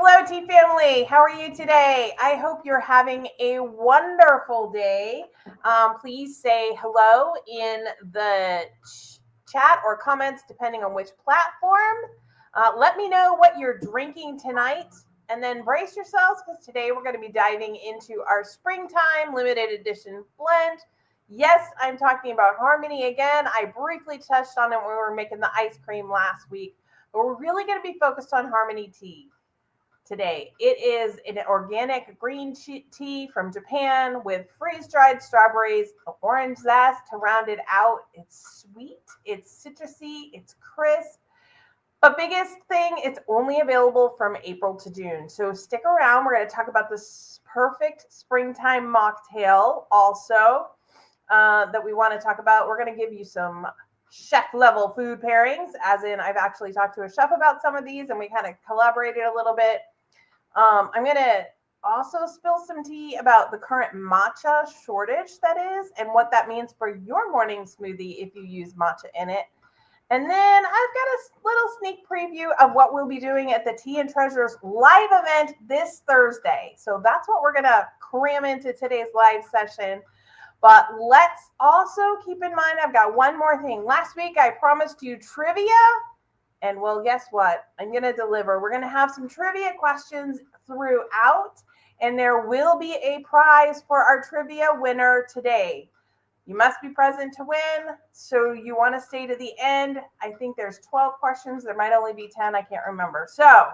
Hello, tea family. How are you today? I hope you're having a wonderful day. Please say hello in the chat or comments, depending on which platform. Let me know what you're drinking tonight, and then brace yourselves because today we're going to be diving into our springtime limited edition blend. Yes, I'm talking about Harmony again. I briefly touched on it when we were making the ice cream last week, but we're really going to be focused on Harmony tea today. It is an organic green tea from Japan with freeze-dried strawberries, orange zest to round it out. It's sweet, it's citrusy, it's crisp. But biggest thing, it's only available from April to June. So stick around. We're going to talk about this perfect springtime mocktail also that we want to talk about. We're going to give you some chef level food pairings, as in I've actually talked to a chef about some of these and we kind of collaborated a little bit. I'm going to also spill some tea about the current matcha shortage that is and what that means for your morning smoothie if you use matcha in it. And then I've got a little sneak preview of what we'll be doing at the Tea and Treasures live event this Thursday. So that's what we're going to cram into today's live session. But let's also keep in mind, I've got one more thing. Last week, I promised you trivia. And well, guess what? I'm going to deliver. We're going to have some trivia questions throughout. And there will be a prize for our trivia winner today. You must be present to win. So you want to stay to the end. I think there's 12 questions. There might only be 10. I can't remember. So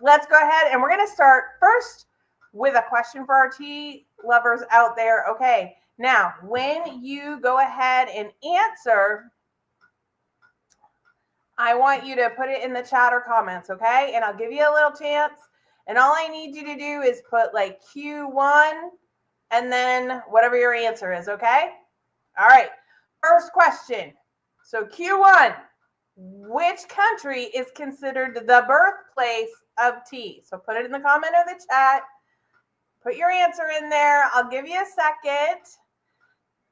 let's go ahead. And we're going to start first with a question for our tea lovers out there. Okay. Now, when you go ahead and answer, I want you to put it in the chat or comments, okay? And I'll give you a little chance. And all I need you to do is put like Q1 and then whatever your answer is, okay? All right. First question. So Q1, which country is considered the birthplace of tea? So put it in the comment or the chat. Put your answer in there. I'll give you a second.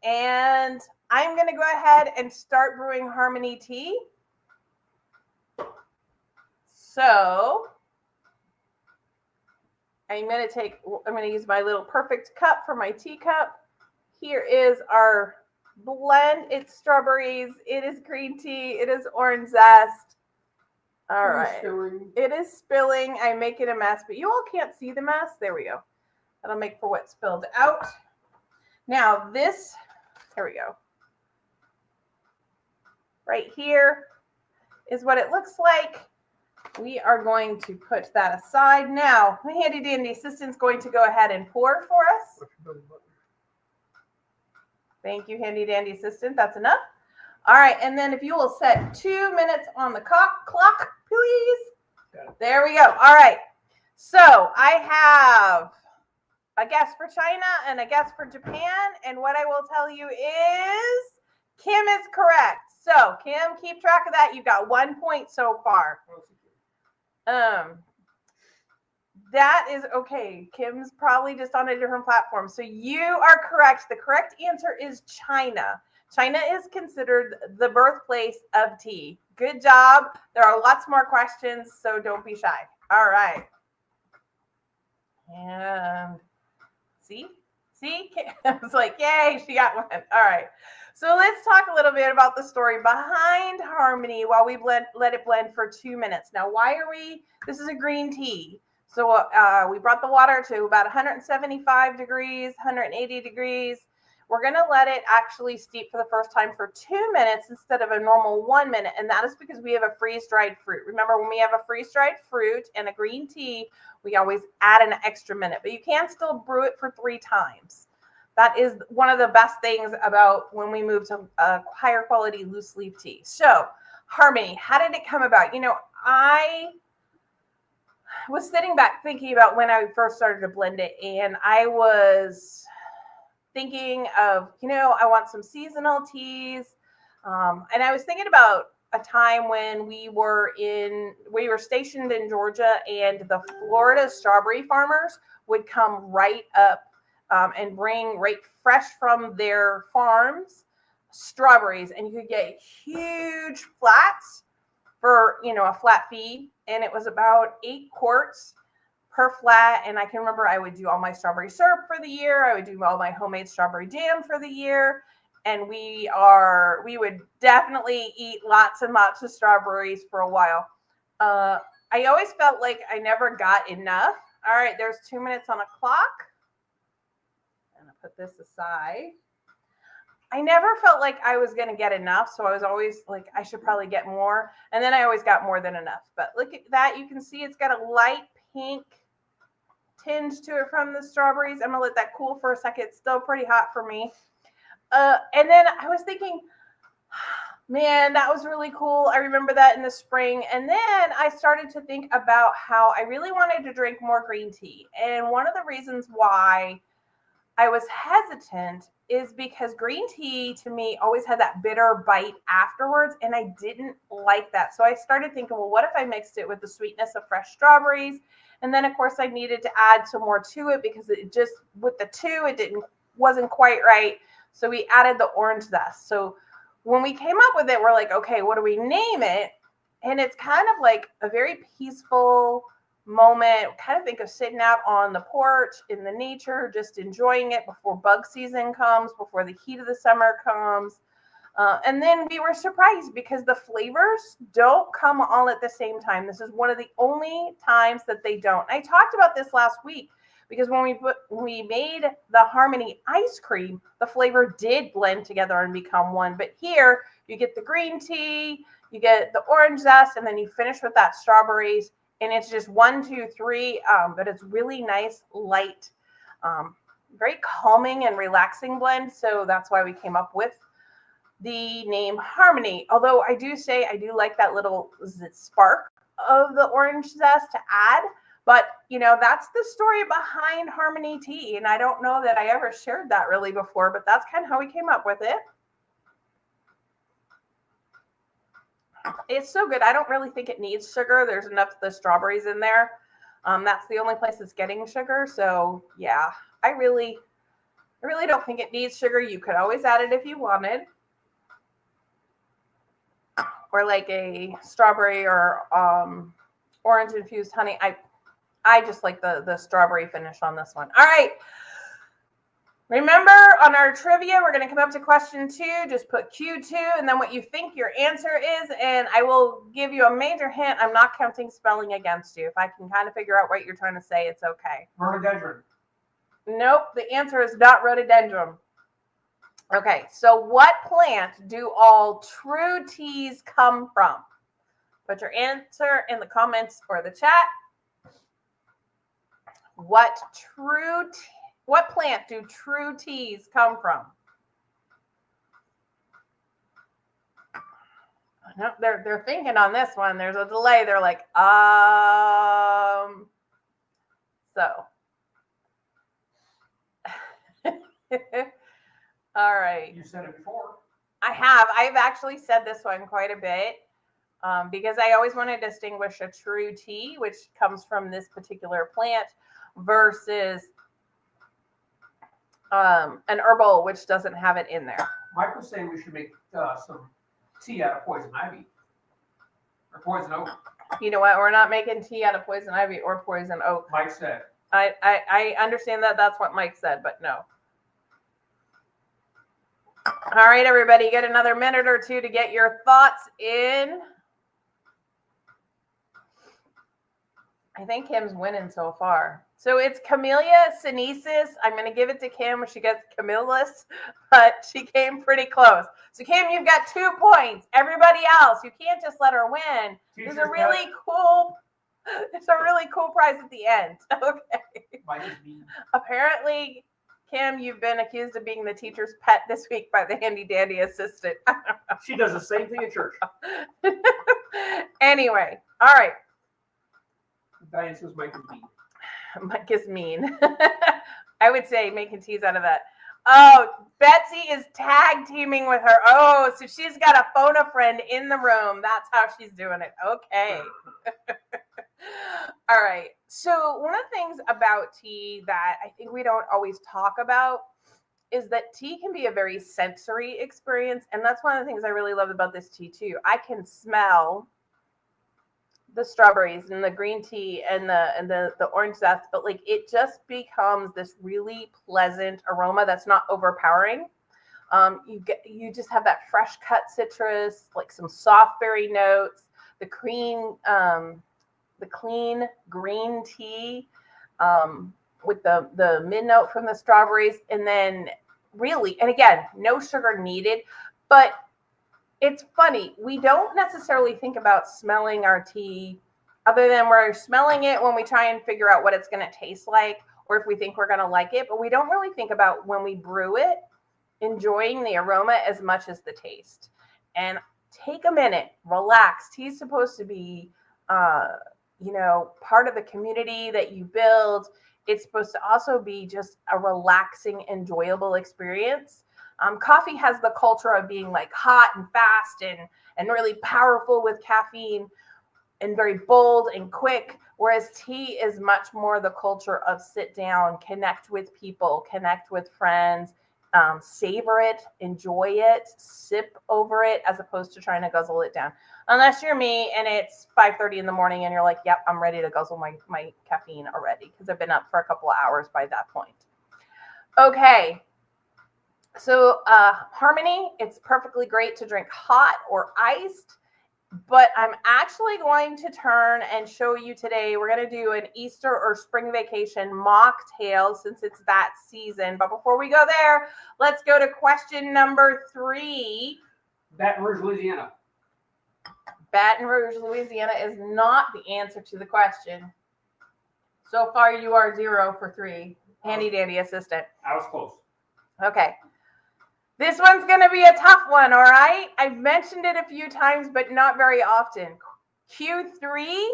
And I'm going to go ahead and start brewing Harmony tea. So I'm going to use my little perfect cup for my teacup. Here is our blend. It's strawberries. It is green tea. It is orange zest. All right. It is spilling. I'm making a mess, but you all can't see the mess. There we go. That'll make for what spilled out. Now this, here we go. Right here is what it looks like. We are going to put that aside. Now, my handy dandy assistant's going to go ahead and pour for us. Thank you, handy dandy assistant. That's enough. All right, and then if you will set 2 minutes on the clock, please. There we go. All right. So I have a guest for China and a guest for Japan. And what I will tell you is Kim is correct. So Kim, keep track of that. You've got 1 point so far. That is okay. Kim's probably just on a different platform. So you are correct. The correct answer is China. China is considered the birthplace of tea. Good job. There are lots more questions, so don't be shy. All right. And see, I was like, yay, she got one. All right. So let's talk a little bit about the story behind Harmony while we let it blend for 2 minutes. Now, this is a green tea. So we brought the water to about 175 degrees, 180 degrees. We're going to let it actually steep for the first time for 2 minutes instead of a normal 1 minute. And that is because we have a freeze-dried fruit. Remember, when we have a freeze-dried fruit and a green tea, we always add an extra minute. But you can still brew it for 3 times. That is one of the best things about when we move to a higher quality loose leaf tea. So Harmony, how did it come about? You know, I was sitting back thinking about when I first started to blend it, and I was thinking of, I want some seasonal teas. And I was thinking about a time when we were stationed in Georgia, and the Florida strawberry farmers would come right up and bring right fresh from their farms strawberries, and you could get huge flats for, a flat fee. And it was about 8 quarts per flat. And I can remember I would do all my strawberry syrup for the year. I would do all my homemade strawberry jam for the year. And we would definitely eat lots and lots of strawberries for a while. I always felt like I never got enough. All right, there's 2 minutes on a clock. And I'll put this aside. I never felt like I was going to get enough. So I was always like, I should probably get more. And then I always got more than enough. But look at that. You can see it's got a light pink tinge to it from the strawberries. I'm going to let that cool for a second. It's still pretty hot for me. And then I was thinking, man, that was really cool. I remember that in the spring. And then I started to think about how I really wanted to drink more green tea. And one of the reasons why I was hesitant is because green tea to me always had that bitter bite afterwards, and I didn't like that. So I started thinking, well, what if I mixed it with the sweetness of fresh strawberries? And then of course I needed to add some more to it because it just, with the two, wasn't quite right. So we added the orange zest. So when we came up with it, we're like, okay, what do we name it? And it's kind of like a very peaceful moment. Kind of think of sitting out on the porch in the nature, just enjoying it before bug season comes, before the heat of the summer comes. And then we were surprised because the flavors don't come all at the same time. This is one of the only times that they don't. I talked about this last week because when we made the Harmony ice cream, the flavor did blend together and become one. But here you get the green tea, you get the orange zest, and then you finish with that strawberries. And it's just 1, 2, 3, but it's really nice, light, very calming and relaxing blend. So that's why we came up with the name Harmony. Although I do say I do like that little spark of the orange zest to add. But, that's the story behind Harmony Tea. And I don't know that I ever shared that really before, but that's kind of how we came up with it. It's so good. I don't really think it needs sugar. There's enough of the strawberries in there. That's the only place that's getting sugar. So yeah, I really don't think it needs sugar. You could always add it if you wanted. Or like a strawberry or orange infused honey. I just like the strawberry finish on this one. All right. Remember, on our trivia, we're going to come up to question 2. Just put Q2 and then what you think your answer is. And I will give you a major hint. I'm not counting spelling against you. If I can kind of figure out what you're trying to say, it's okay. Rhododendron. Nope. The answer is not rhododendron. Okay. So what plant do all true teas come from? Put your answer in the comments or the chat. What plant do true teas come from? No, they're thinking on this one. There's a delay. They're like, so. All right. You said it before. I have. I've actually said this one quite a bit because I always want to distinguish a true tea, which comes from this particular plant, versus an herbal, which doesn't have it in there. Mike was saying we should make some tea out of poison ivy or poison oak. You know what? We're not making tea out of poison ivy or poison oak. Mike said. I understand that. That's what Mike said, but no. All right, everybody, get another minute or two to get your thoughts in. I think Kim's winning so far. So it's Camellia sinensis. I'm going to give it to Kim when she gets Camillus, but she came pretty close. So Kim, you've got 2 points. Everybody else, you can't just let her win. There's a really cool prize at the end. Okay. Apparently, Kim, you've been accused of being the teacher's pet this week by the handy dandy assistant. She does the same thing in church. Anyway, all right. Diane says Mike is mean. Mike is mean. I would say making teas out of that. Oh, Betsy is tag teaming with her. Oh, so she's got a phone a friend in the room. That's how she's doing it. Okay. All right. So one of the things about tea that I think we don't always talk about is that tea can be a very sensory experience. And that's one of the things I really love about this tea too. I can smell the strawberries and the green tea and the orange zest, but like it just becomes this really pleasant aroma that's not overpowering. You just have that fresh cut citrus, like some soft berry notes, the clean green tea, with the mid note from the strawberries, and then really, and again, no sugar needed, but it's funny. We don't necessarily think about smelling our tea other than we're smelling it when we try and figure out what it's going to taste like or if we think we're going to like it. But we don't really think about when we brew it, enjoying the aroma as much as the taste. And take a minute, relax. Tea is supposed to be, part of the community that you build. It's supposed to also be just a relaxing, enjoyable experience. Coffee has the culture of being like hot and fast and really powerful with caffeine and very bold and quick, whereas tea is much more the culture of sit down, connect with people, connect with friends, savor it, enjoy it, sip over it, as opposed to trying to guzzle it down. Unless you're me and it's 5:30 in the morning and you're like, yep, I'm ready to guzzle my caffeine already because I've been up for a couple of hours by that point. Okay. So Harmony, it's perfectly great to drink hot or iced, but I'm actually going to turn and show you today, we're going to do an Easter or spring vacation mocktail since it's that season. But before we go there, let's go to question number 3. Baton Rouge, Louisiana. Baton Rouge, Louisiana is not the answer to the question. So far, you are 0 for 3. Handy dandy assistant. I was close. Okay. This one's going to be a tough one, all right? I've mentioned it a few times, but not very often. Q3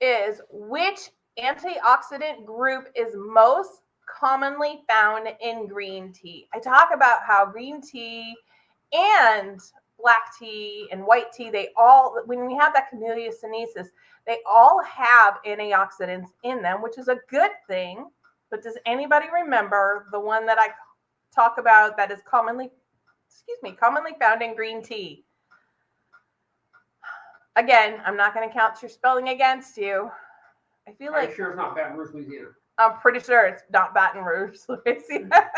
is which antioxidant group is most commonly found in green tea? I talk about how green tea and black tea and white tea, they all, when we have that camellia sinensis, they all have antioxidants in them, which is a good thing. But does anybody remember the one that I talk about that is commonly found in green tea? Again, I'm not going to count your spelling against you. I feel like, sure it's not Baton Rouge, Louisiana? I'm pretty sure it's not Baton Rouge, Louisiana.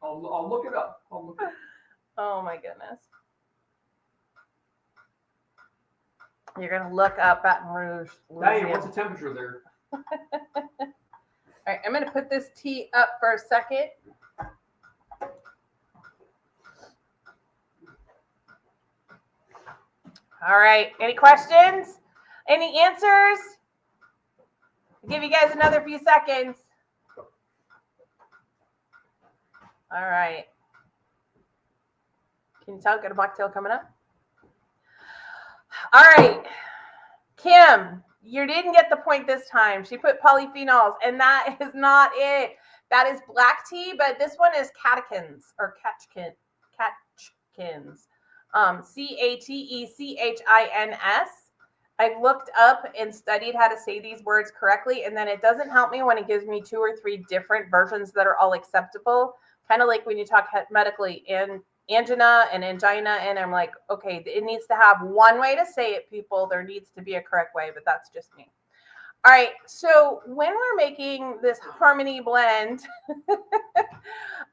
I'll look it up. Oh my goodness. You're going to look up Baton Rouge, Louisiana. Diane, what's the temperature there? All right, I'm going to put this tea up for a second. All right, any questions? Any answers? I'll give you guys another few seconds. All right. Can you tell? Got a mocktail coming up. All right. Kim, you didn't get the point this time. She put polyphenols, and that is not it. That is black tea, but this one is catechins or catechins. Catechins. I've looked up and studied how to say these words correctly, and then it doesn't help me when it gives me 2 or 3 different versions that are all acceptable. Kind of like when you talk medically and angina and angina, and I'm like, okay, it needs to have one way to say it, people. There needs to be a correct way, but that's just me. All right, so when we're making this Harmony blend,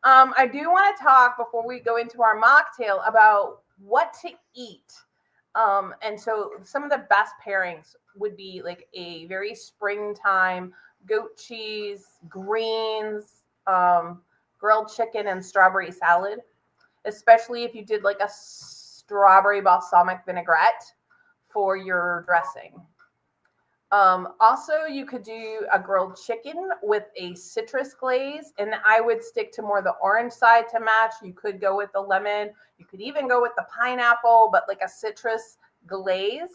I do want to talk before we go into our mocktail about what to eat. And so some of the best pairings would be like a very springtime goat cheese, greens, grilled chicken, and strawberry salad, especially if you did like a strawberry balsamic vinaigrette for your dressing. Also, you could do a grilled chicken with a citrus glaze, and I would stick to more the orange side to match. You could go with the lemon. You could even go with the pineapple, but like a citrus glaze.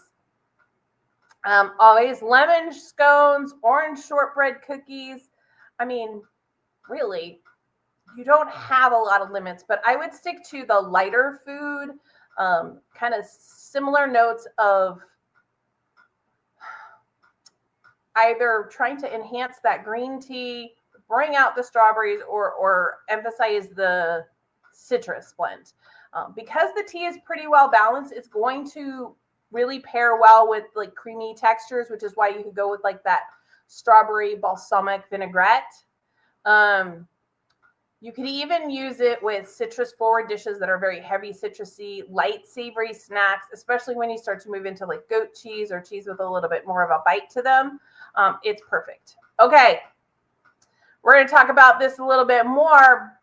Always lemon scones, orange shortbread cookies. I mean, really, you don't have a lot of limits, but I would stick to the lighter food, kind of similar notes of either trying to enhance that green tea, bring out the strawberries, or emphasize the citrus blend. Because the tea is pretty well balanced, it's going to really pair well with like creamy textures, which is why you could go with like that strawberry balsamic vinaigrette. You could even use it with citrus forward dishes that are very heavy citrusy, light savory snacks, especially when you start to move into like goat cheese or cheese with a little bit more of a bite to them. It's perfect. Okay, we're going to talk about this a little bit more,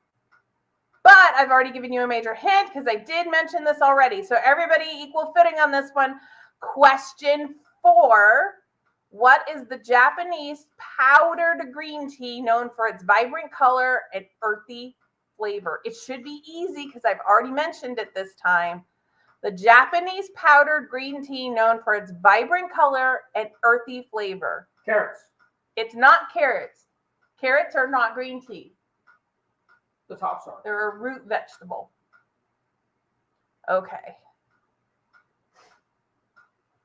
but I've already given you a major hint because I did mention this already. So everybody equal footing on this one. Question 4. What is the Japanese powdered green tea known for its vibrant color and earthy flavor? It should be easy because I've already mentioned it this time. The Japanese powdered green tea known for its vibrant color and earthy flavor. Carrots. It's not carrots. Carrots are not green tea. The tops are. They're a root vegetable. Okay.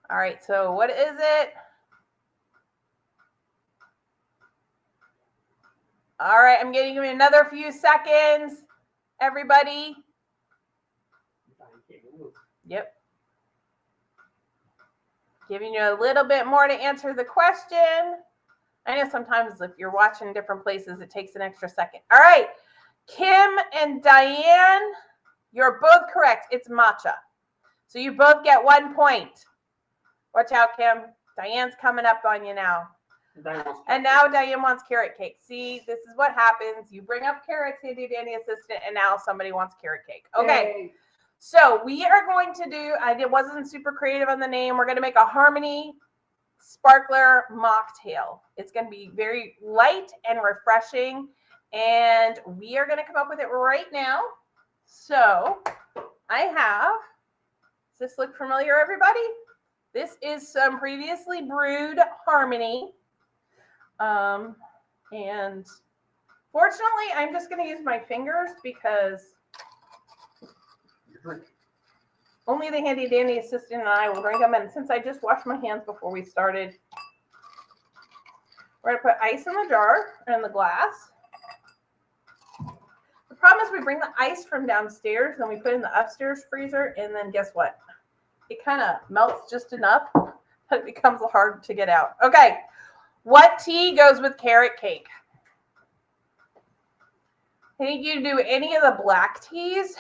All right, so what is it? All right, I'm giving you another few seconds, everybody. Yep. Giving you a little bit more to answer the question. I know sometimes if you're watching different places, it takes an extra second. All right, Kim and Diane, you're both correct. It's matcha. So you both get 1 point. Watch out, Kim. Diane's coming up on you now. And now Diane wants carrot cake. See, this is what happens. You bring up carrots, handy dandy assistant, and now somebody wants carrot cake. Okay. Yay. So we are going to do, I wasn't super creative on the name. We're going to make a Harmony Sparkler Mocktail. It's going to be very light and refreshing. And we are going to come up with it right now. So I have, does this look familiar, everybody? This is some previously brewed Harmony. And fortunately, I'm just going to use my fingers because only the handy dandy assistant and I will drink them. And since I just washed my hands before we started, we're going to put ice in the jar and the glass. The problem is we bring the ice from downstairs, then we put it in the upstairs freezer, and then guess what? It kind of melts just enough, but it becomes hard to get out. Okay. What tea goes with carrot cake? I think you do any of the black teas.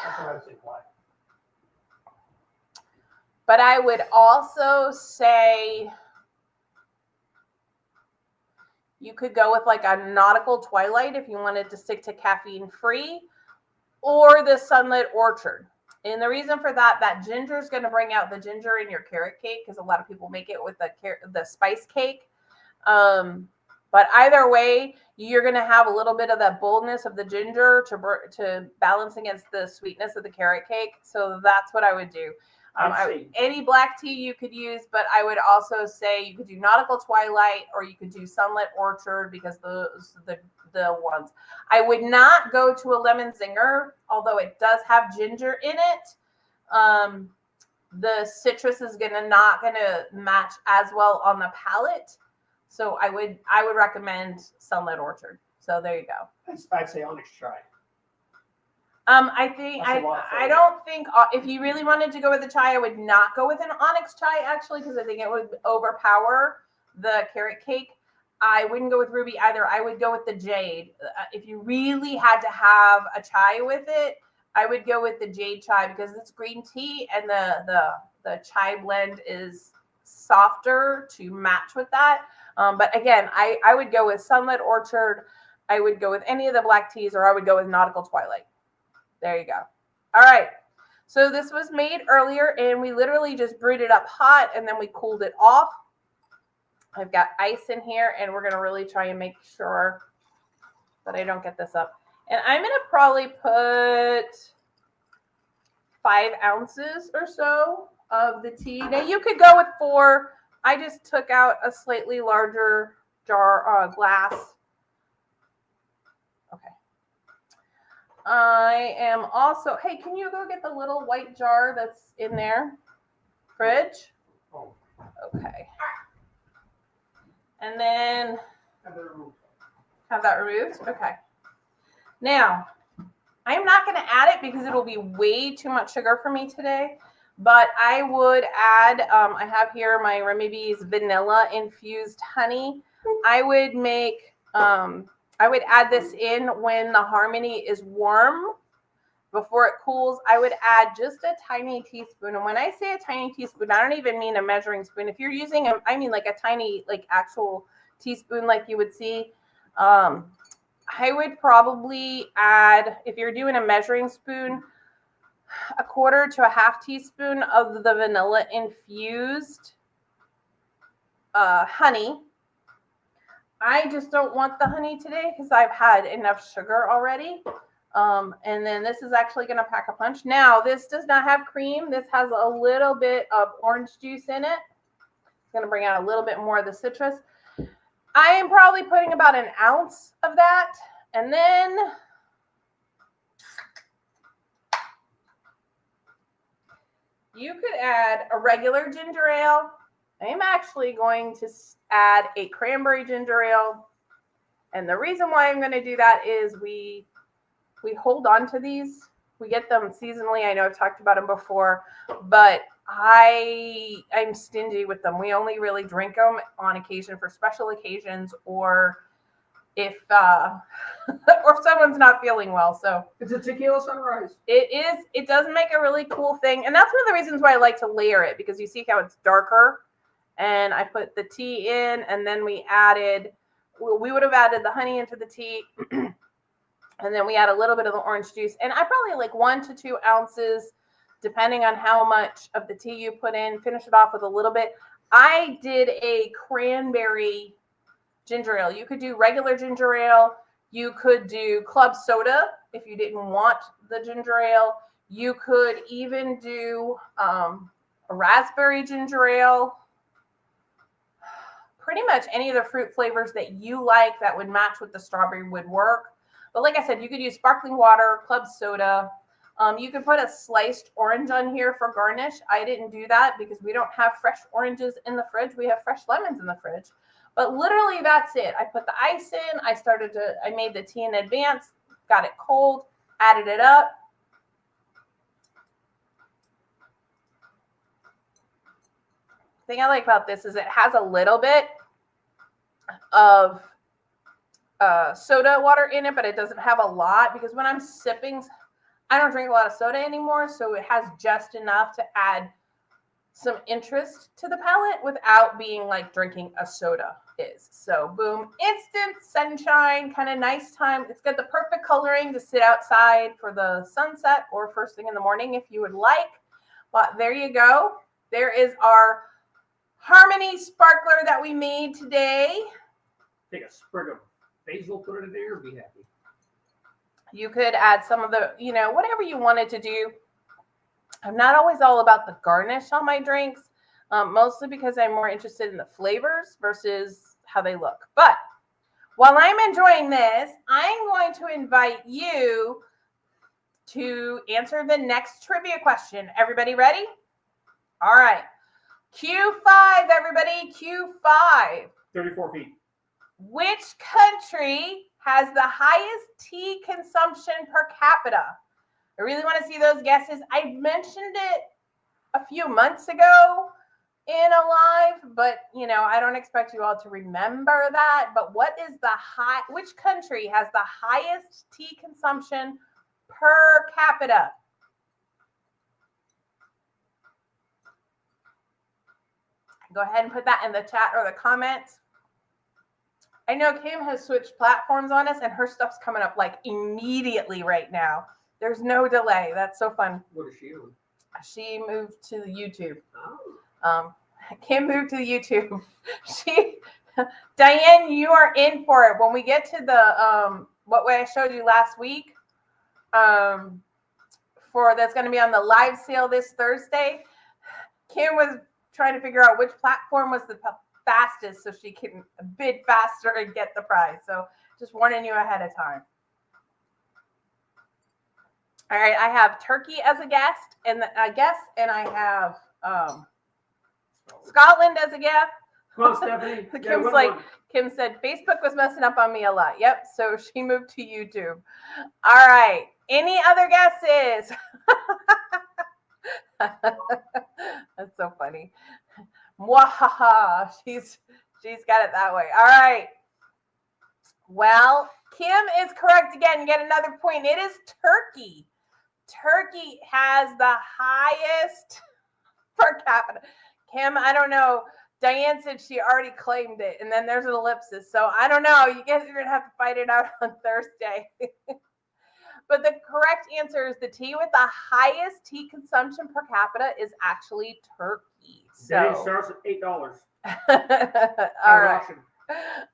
But I would also say you could go with like a nautical twilight if you wanted to stick to caffeine free, or the sunlit orchard. And the reason for that ginger is going to bring out the ginger in your carrot cake because a lot of people make it with the spice cake. But either way, you're going to have a little bit of that boldness of the ginger to balance against the sweetness of the carrot cake. So that's what I would do. Any black tea you could use, but I would also say you could do Nautical Twilight or you could do Sunlit Orchard because those the ones. I would not go to a lemon zinger, although it does have ginger in it. The citrus is not gonna match as well on the palate. So I would recommend Sunlit Orchard. So there you go. I'd say Onyx Chai. I don't think if you really wanted to go with the chai, I would not go with an Onyx Chai actually because I think it would overpower the carrot cake. I wouldn't go with ruby either. I would go with the jade. If you really had to have a chai with it, I would go with the jade chai because it's green tea and the chai blend is softer to match with that. But again, I would go with Sunlit Orchard. I would go with any of the black teas, or I would go with Nautical Twilight. There you go. All right. So this was made earlier, and we literally just brewed it up hot, and then we cooled it off. I've got ice in here, and we're going to really try and make sure that I don't get this up. And I'm going to probably put 5 ounces or so of the tea. Now, you could go with 4. I just took out a slightly larger jar, glass. Okay. I am also, hey, can you go get the little white jar that's in there? Fridge? Oh. Okay. And then have that removed? Okay. Now, I'm not going to add it because it'll be way too much sugar for me today. But I would add, I have here my Remy Bee's vanilla infused honey. I would make, I would add this in when the Harmony is warm. Before it cools, I would add just a tiny teaspoon. And when I say a tiny teaspoon, I don't even mean a measuring spoon. If you're using I mean like a tiny, like actual teaspoon like you would see. I would probably add, if you're doing a measuring spoon, a quarter to a half teaspoon of the vanilla infused honey. I just don't want the honey today because I've had enough sugar already. And then this is actually going to pack a punch. Now, this does not have cream. This has a little bit of orange juice in it. It's going to bring out a little bit more of the citrus. I am probably putting about an ounce of that. And then you could add a regular ginger ale. I am actually going to add a cranberry ginger ale. And the reason why I'm going to do that is we hold on to these. We get them seasonally. I know I've talked about them before, but I'm stingy with them. We only really drink them on occasion for special occasions, or if or if someone's not feeling well. So it's a tequila sunrise. It is. It does make a really cool thing, and that's one of the reasons why I like to layer it, because you see how it's darker. And I put the tea in, and then we would have added the honey into the tea. And then we add a little bit of the orange juice. And I probably like 1 to 2 ounces, depending on how much of the tea you put in. Finish it off with a little bit. I did a cranberry ginger ale. You could do regular ginger ale. You could do club soda if you didn't want the ginger ale. You could even do a raspberry ginger ale. Pretty much any of the fruit flavors that you like that would match with the strawberry would work. But like I said, you could use sparkling water, club soda. You could put a sliced orange on here for garnish. I didn't do that because we don't have fresh oranges in the fridge. We have fresh lemons in the fridge. But literally that's it. I put the ice in. I made the tea in advance, got it cold, added it up. The thing I like about this is it has a little bit of soda water in it, but it doesn't have a lot, because when I'm sipping, I don't drink a lot of soda anymore, so it has just enough to add some interest to the palate without being like drinking a soda is. So boom, instant sunshine, kind of nice time. It's got the perfect coloring to sit outside for the sunset or first thing in the morning if you would like. But there you go. There is our Harmony sparkler that we made today. Take a sprig of basil, put it in there, be happy. You could add some of the, whatever you wanted to do. I'm not always all about the garnish on my drinks, mostly because I'm more interested in the flavors versus how they look. But while I'm enjoying this, I'm going to invite you to answer the next trivia question. Everybody ready? All right. Q5, everybody. Q5. 34 feet. Which country has the highest tea consumption per capita? I really want to see those guesses. I mentioned it a few months ago in a live, but I don't expect you all to remember that. But which country has the highest tea consumption per capita? Go ahead and put that in the chat or the comments. I know Kim has switched platforms on us, and her stuff's coming up like immediately right now. There's no delay. That's so fun. What is she on? She moved to the YouTube. Oh. Kim moved to the YouTube. Diane, you are in for it. When we get to the what way I showed you last week, for that's going to be on the live sale this Thursday, Kim was trying to figure out which platform was the fastest so she can bid faster and get the prize. So just warning you ahead of time. All right, I have Turkey as a guest, and I have Scotland as a guest. Come on, Stephanie. Kim said Facebook was messing up on me a lot. Yep, so she moved to YouTube. All right, any other guesses? That's so funny. Mwahaha. She's got it that way. All right. Well, Kim is correct again. You get another point. It is turkey. Turkey has the highest per capita. Kim, I don't know. Diane said she already claimed it, and then there's an ellipsis. So I don't know. You guys are going to have to fight it out on Thursday. But the correct answer is the tea with the highest tea consumption per capita is actually Turkey. Today So starts at $8. all right.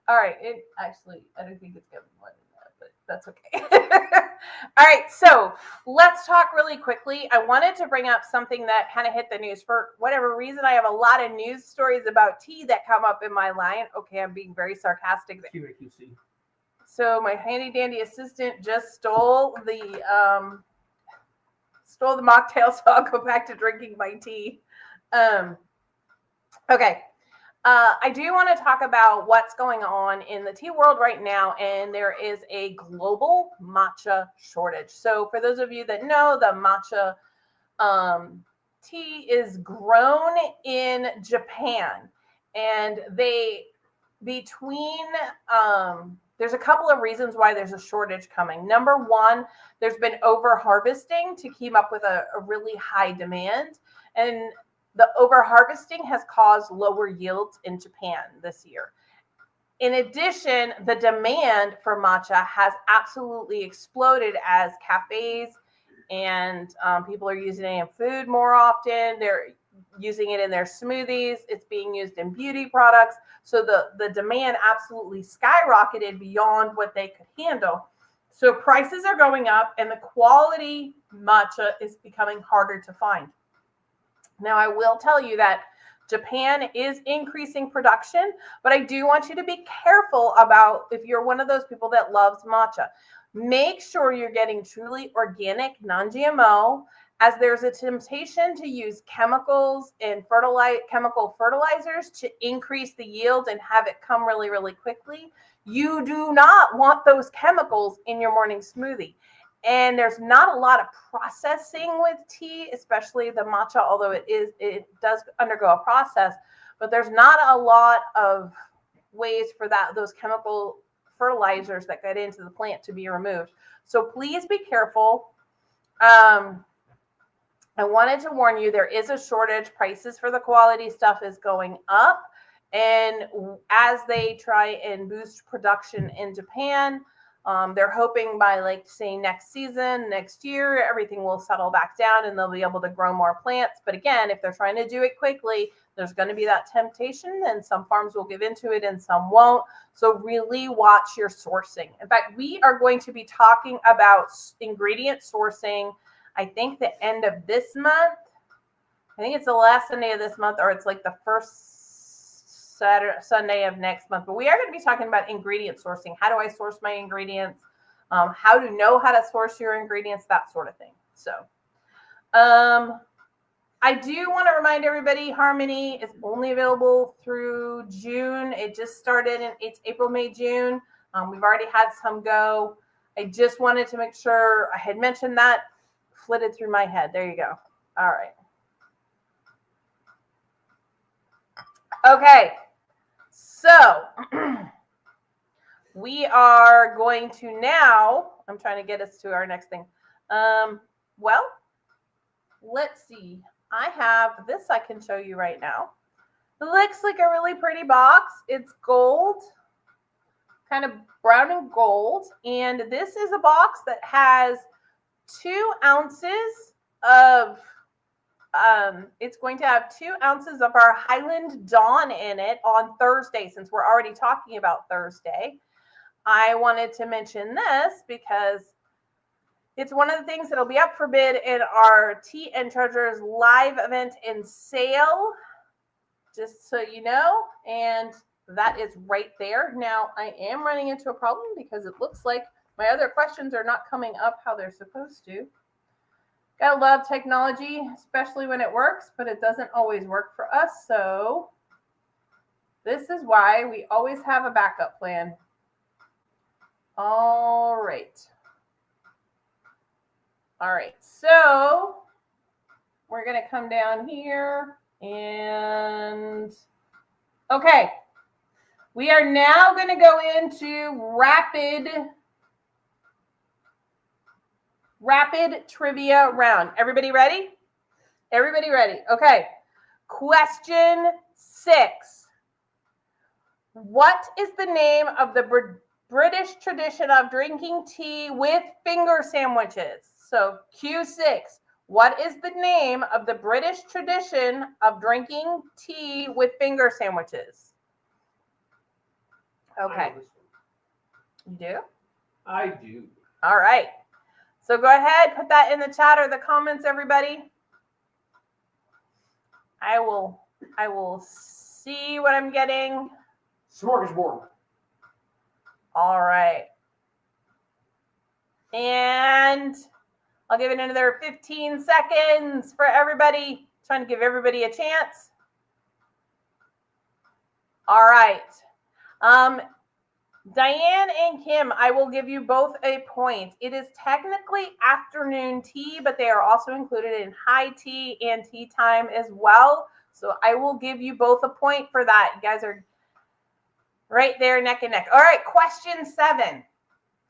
All right. It actually, I don't think it's going to be more than that, but that's okay. All right. So let's talk really quickly. I wanted to bring up something that kind of hit the news. For whatever reason, I have a lot of news stories about tea that come up in my line. Okay, I'm being very sarcastic. QAQC. So my handy dandy assistant just stole the mocktail, so I'll go back to drinking my tea. Okay. I do want to talk about what's going on in the tea world right now, and there is a global matcha shortage. So for those of you that know, the matcha tea is grown in Japan, and there's a couple of reasons why there's a shortage coming. Number one, there's been over harvesting to keep up with a really high demand, and the over harvesting has caused lower yields in Japan this year. In addition, the demand for matcha has absolutely exploded as cafes and people are using it in food more often. They're using it in their smoothies. It's being used in beauty products. So the demand absolutely skyrocketed beyond what they could handle. So prices are going up and the quality matcha is becoming harder to find. Now, I will tell you that Japan is increasing production, but I do want you to be careful about if you're one of those people that loves matcha. Make sure you're getting truly organic, non-GMO, as there's a temptation to use chemicals and chemical fertilizers to increase the yield and have it come really, really quickly. You do not want those chemicals in your morning smoothie. And there's not a lot of processing with tea, especially the matcha, although it does undergo a process, but there's not a lot of ways for those chemical fertilizers that get into the plant to be removed. So please be careful. I wanted to warn you, there is a shortage. Prices for the quality stuff is going up. And as they try and boost production in Japan, they're hoping by say next season, next year, everything will settle back down and they'll be able to grow more plants. But again, if they're trying to do it quickly, there's going to be that temptation and some farms will give into it and some won't. So really watch your sourcing. In fact, we are going to be talking about ingredient sourcing, I think the end of this month. I think it's the last Sunday of this month, or it's like the first Sunday of next month. But we are going to be talking about ingredient sourcing. How do I source my ingredients? How to know how to source your ingredients, that sort of thing. So I do want to remind everybody, Harmony is only available through June. It just started it's April, May, June. We've already had some go. I just wanted to make sure I had mentioned that. Flitted through my head. There you go. All right. Okay. So we are going to now, I'm trying to get us to our next thing. Well, let's see. I have this I can show you right now. It looks like a really pretty box. It's gold, kind of brown and gold. And this is a box that has 2 ounces of, it's going to have 2 ounces of our Highland Dawn in it on Thursday, since we're already talking about Thursday. I wanted to mention this because it's one of the things that'll be up for bid in our Tea and Treasures live event and sale, just so you know. And that is right there. Now, I am running into a problem because it looks like my other questions are not coming up how they're supposed to. Gotta love technology, especially when it works, but it doesn't always work for us. So this is why we always have a backup plan. All right. So we're going to come down here and okay. We are now going to go into rapid trivia round. Everybody ready? Everybody ready? Okay. Question 6. What is the name of the British tradition of drinking tea with finger sandwiches? So Q6. What is the name of the British tradition of drinking tea with finger sandwiches? Okay. You do? I do. All right. So go ahead, put that in the chat or the comments, everybody. I will see what I'm getting. Smorgasbord. All right. And I'll give it another 15 seconds for everybody. Trying to give everybody a chance. All right. Diane and Kim, I will give you both a point. It is technically afternoon tea, but they are also included in high tea and tea time as well. So I will give you both a point for that. You guys are right there neck and neck. All right, question 7.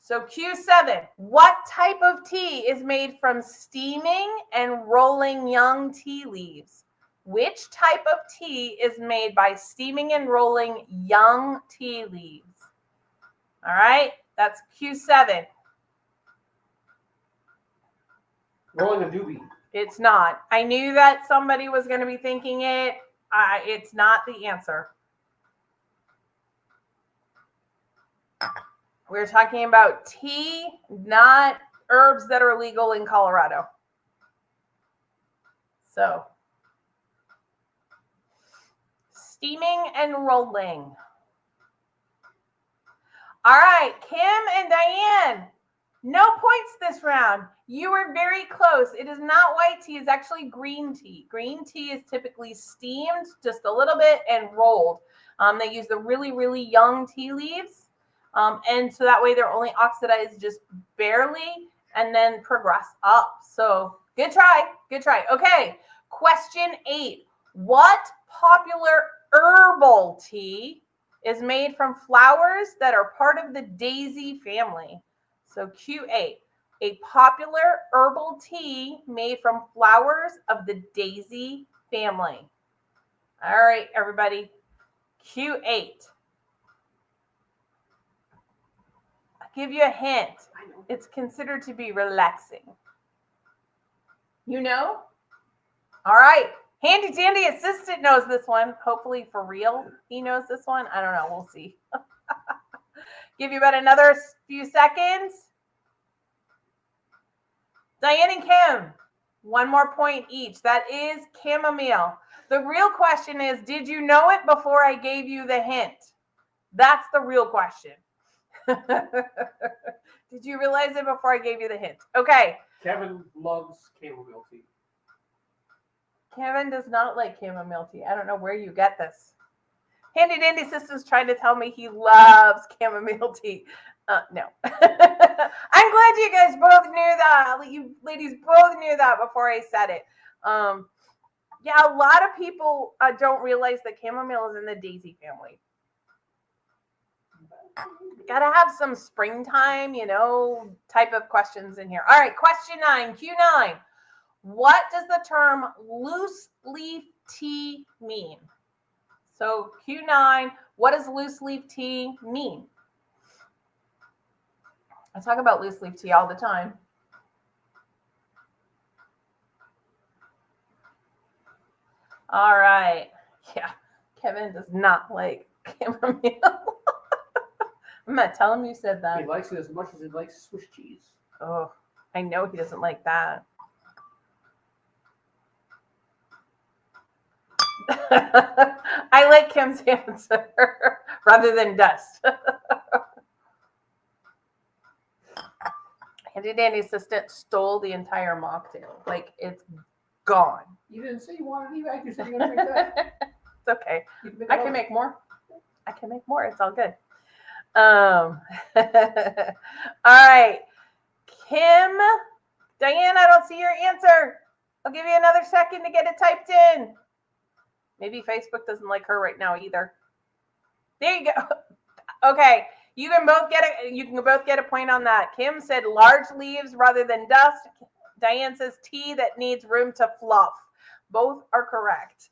So Q7, what type of tea is made from steaming and rolling young tea leaves? Which type of tea is made by steaming and rolling young tea leaves? All right, that's Q7. Rolling a doobie. It's not. I knew that somebody was going to be thinking it. It's not the answer. We're talking about tea, not herbs that are legal in Colorado. So, steaming and rolling. All right, Kim and Diane, no points this round. You were very close. It is not white tea. It's actually green tea. Green tea is typically steamed just a little bit and rolled. They use the really, really young tea leaves. And so that way they're only oxidized just barely and then progress up. So good try. Good try. Okay, question 8. What popular herbal tea is made from flowers that are part of the daisy family? So Q8, a popular herbal tea made from flowers of the daisy family. All right, everybody, Q8. I'll give you a hint. It's considered to be relaxing. You know? All right. Handy dandy assistant knows this one. Hopefully for real, he knows this one. I don't know. We'll see. Give you about another few seconds. Diane and Kim, one more point each. That is chamomile. The real question is, did you know it before I gave you the hint? That's the real question. Did you realize it before I gave you the hint? Okay. Kevin loves chamomile tea. Kevin does not like chamomile tea. I don't know where you get this. Handy Dandy Systems trying to tell me he loves chamomile tea. No. I'm glad you guys both knew that. You ladies both knew that before I said it. Yeah, a lot of people don't realize that chamomile is in the daisy family. Gotta have some springtime, type of questions in here. All right, question 9, Q9. What does the term loose leaf tea mean? So Q9, what does loose leaf tea mean? I talk about loose leaf tea all the time. All right. Yeah, Kevin does not like chamomile. I'm not telling him you said that. He likes it as much as he likes Swiss cheese. Oh, I know he doesn't like that. I like Kim's answer rather than dust. Handy Dandy assistant stole the entire mocktail. Like, it's gone. You didn't say you wanted to eat. You said you were going to drink that. It's okay. I can make more. It's all good. All right. Kim, Diane, I don't see your answer. I'll give you another second to get it typed in. Maybe Facebook doesn't like her right now either. There you go. Okay, you can both get a point on that. Kim said large leaves rather than dust. Diane says tea that needs room to fluff. Both are correct.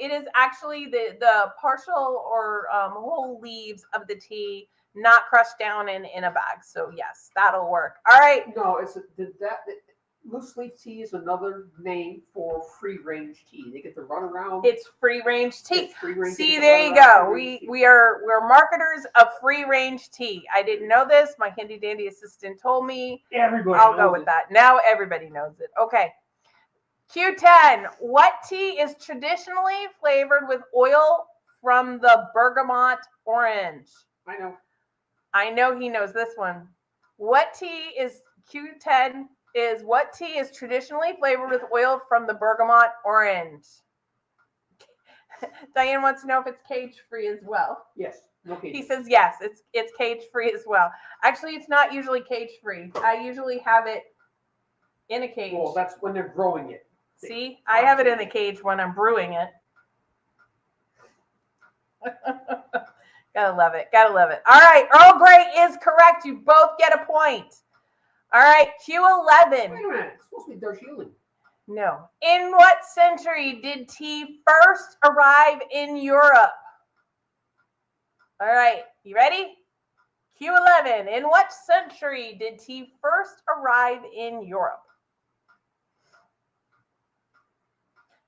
It is actually the partial or whole leaves of the tea, not crushed down in a bag. So yes, that'll work. All right. No, loose leaf tea is another name for free range tea. They get to run around. It's free range tea. It's free range. See, there you go. We're marketers of free range tea. I didn't know this. My handy dandy assistant told me. Everybody I'll knows go with it. that. Now everybody knows it. Okay. Q10. What tea is traditionally flavored with oil from the bergamot orange? I know he knows this one. What tea is Q10 is what tea is traditionally flavored with oil from the bergamot orange? Diane wants to know if it's cage free as well. Yes. No cage. He says yes, it's cage free as well. Actually, it's not usually cage free. I usually have it in a cage. Well, that's when they're growing it. See, I have it in the cage when I'm brewing it. Gotta love it. Gotta love it. All right, Earl Grey is correct. You both get a point. All right, Q11. Wait a minute. It's supposed to be Darjeeling. No. In what century did tea first arrive in Europe? All right, you ready? Q11. In what century did tea first arrive in Europe?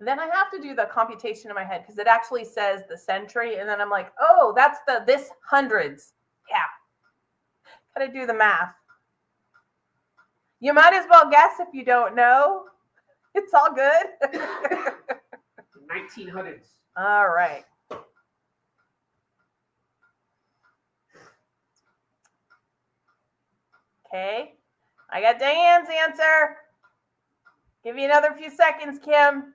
Then I have to do the computation in my head because it actually says the century, and then I'm like, oh, that's this hundreds. Yeah. Gotta do the math. You might as well guess if you don't know. It's all good. 1900s. All right. Okay. I got Diane's answer. Give you another few seconds, Kim.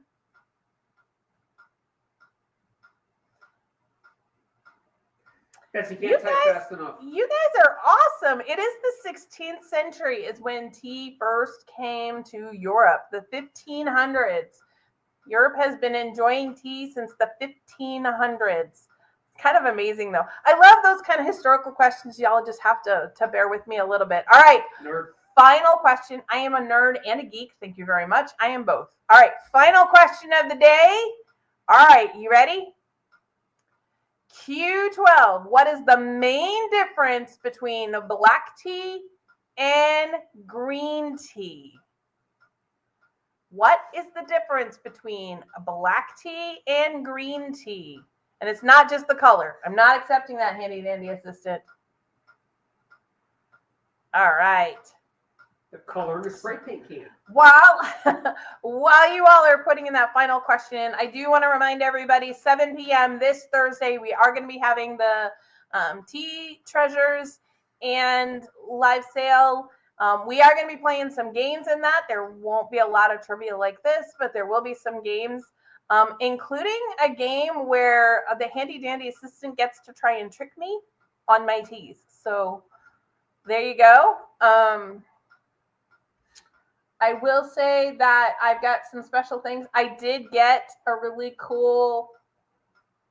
Yes, you can't type fast enough. You guys are awesome. It is the 16th century is when tea first came to Europe, the 1500s. Europe has been enjoying tea since the 1500s. It's kind of amazing, though. I love those kind of historical questions. Y'all just have to bear with me a little bit. All right. Nerd. Final question. I am a nerd and a geek. Thank you very much. I am both. All right. Final question of the day. All right. You ready? Q12. What is the main difference between black tea and green tea? What is the difference between a black tea and green tea? And it's not just the color. I'm not accepting that, handy dandy assistant. All right. The color in the spray paint can. While you all are putting in that final question, I do want to remind everybody, 7 p.m. this Thursday, we are going to be having the tea treasures and live sale. We are going to be playing some games in that. There won't be a lot of trivia like this, but there will be some games, including a game where the handy dandy assistant gets to try and trick me on my teas. So there you go. I will say that I've got some special things. I did get a really cool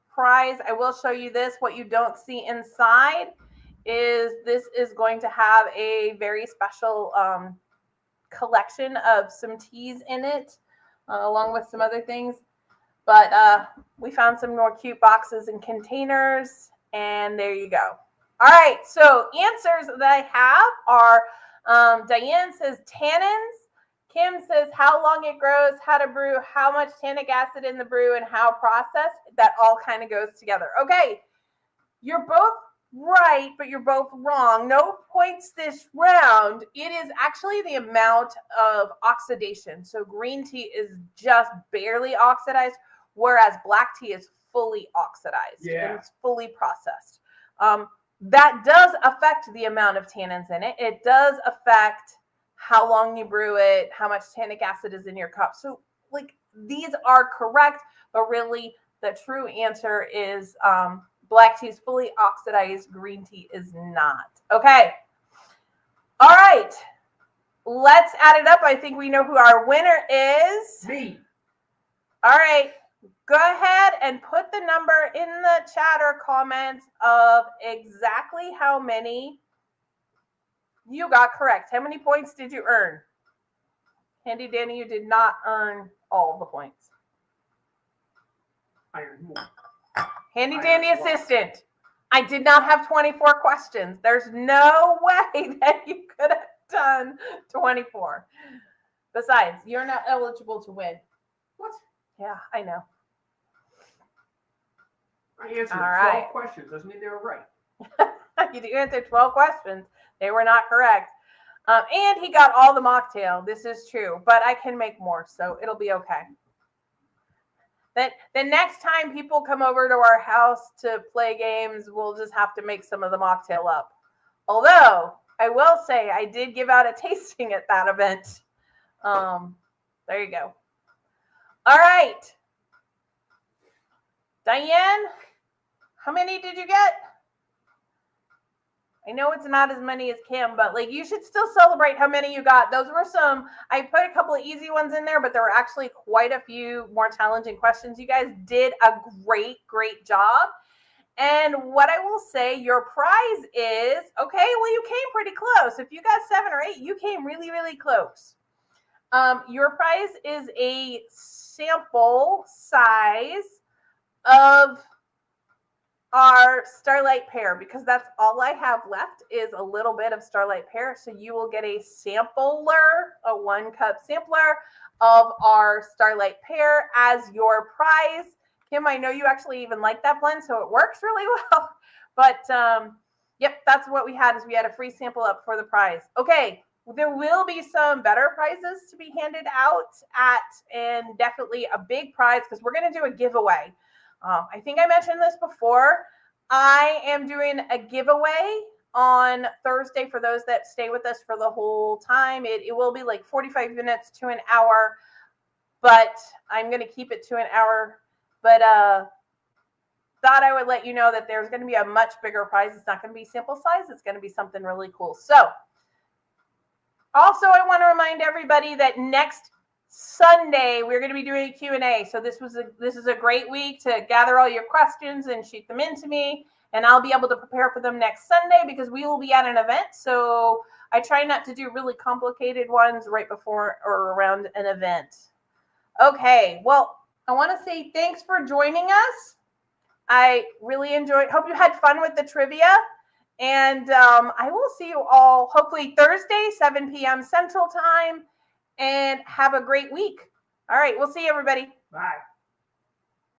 prize. I will show you this. What you don't see inside is this is going to have a very special collection of some teas in it, along with some other things. But we found some more cute boxes and containers, and there you go. All right, so answers that I have are Diane says tannins. Kim says how long it grows, how to brew, how much tannic acid in the brew, and how processed. That all kind of goes together. Okay, you're both right, but you're both wrong. No points this round. It is actually the amount of oxidation. So green tea is just barely oxidized, whereas black tea is fully oxidized. Yeah. And it's fully processed. That does affect the amount of tannins in it. It does affect how long you brew it, how much tannic acid is in your cup. So like these are correct, but really the true answer is black tea is fully oxidized, green tea is not. Okay. All right. Let's add it up. I think we know who our winner is. Me. All right. Go ahead and put the number in the chat or comments of exactly how many you got correct. How many points did you earn? Handy Danny, you did not earn all the points. I earned more. Handy Dandy assistant, I did not have 24 questions. There's no way that you could have done 24. Besides, you're not eligible to win. What? Yeah, I know. I answered All 12 right. questions. Doesn't mean they were right. You answered 12 questions. They were not correct. And he got all the mocktail. This is true. But I can make more, so it'll be okay. The next time people come over to our house to play games, we'll just have to make some of the mocktail up. Although, I will say I did give out a tasting at that event. There you go. All right. Diane, how many did you get? I know it's not as many as Kim, but like you should still celebrate how many you got. Those were some, I put a couple of easy ones in there, but there were actually quite a few more challenging questions. You guys did a great job. And what I will say, your prize is, okay, well, you came pretty close. If you got 7 or 8, you came really close. Your prize is a sample size of our Starlight Pear, because that's all I have left is a little bit of Starlight Pear. So you will get a sampler, a 1-cup sampler of our Starlight Pear as your prize. Kim, I know you actually even like that blend, so it works really well. But yep, that's what we had, is we had a free sample up for the prize. Okay, there will be some better prizes to be handed out and definitely a big prize, because we're going to do a giveaway. I think I mentioned this before. I am doing a giveaway on Thursday for those that stay with us for the whole time. It will be like 45 minutes to an hour, but I'm going to keep it to an hour. But thought I would let you know that there's going to be a much bigger prize. It's not going to be sample size. It's going to be something really cool. So also, I want to remind everybody that next Sunday we're going to be doing a Q&A. So this is a great week to gather all your questions and shoot them into me, and I'll be able to prepare for them next Sunday because we will be at an event. So I try not to do really complicated ones right before or around an event. Okay, well, I want to say thanks for joining us. I really enjoyed. Hope you had fun with the trivia. And I will see you all hopefully Thursday, 7 p.m. Central Time. And have a great week. All right, we'll see you, everybody. Bye.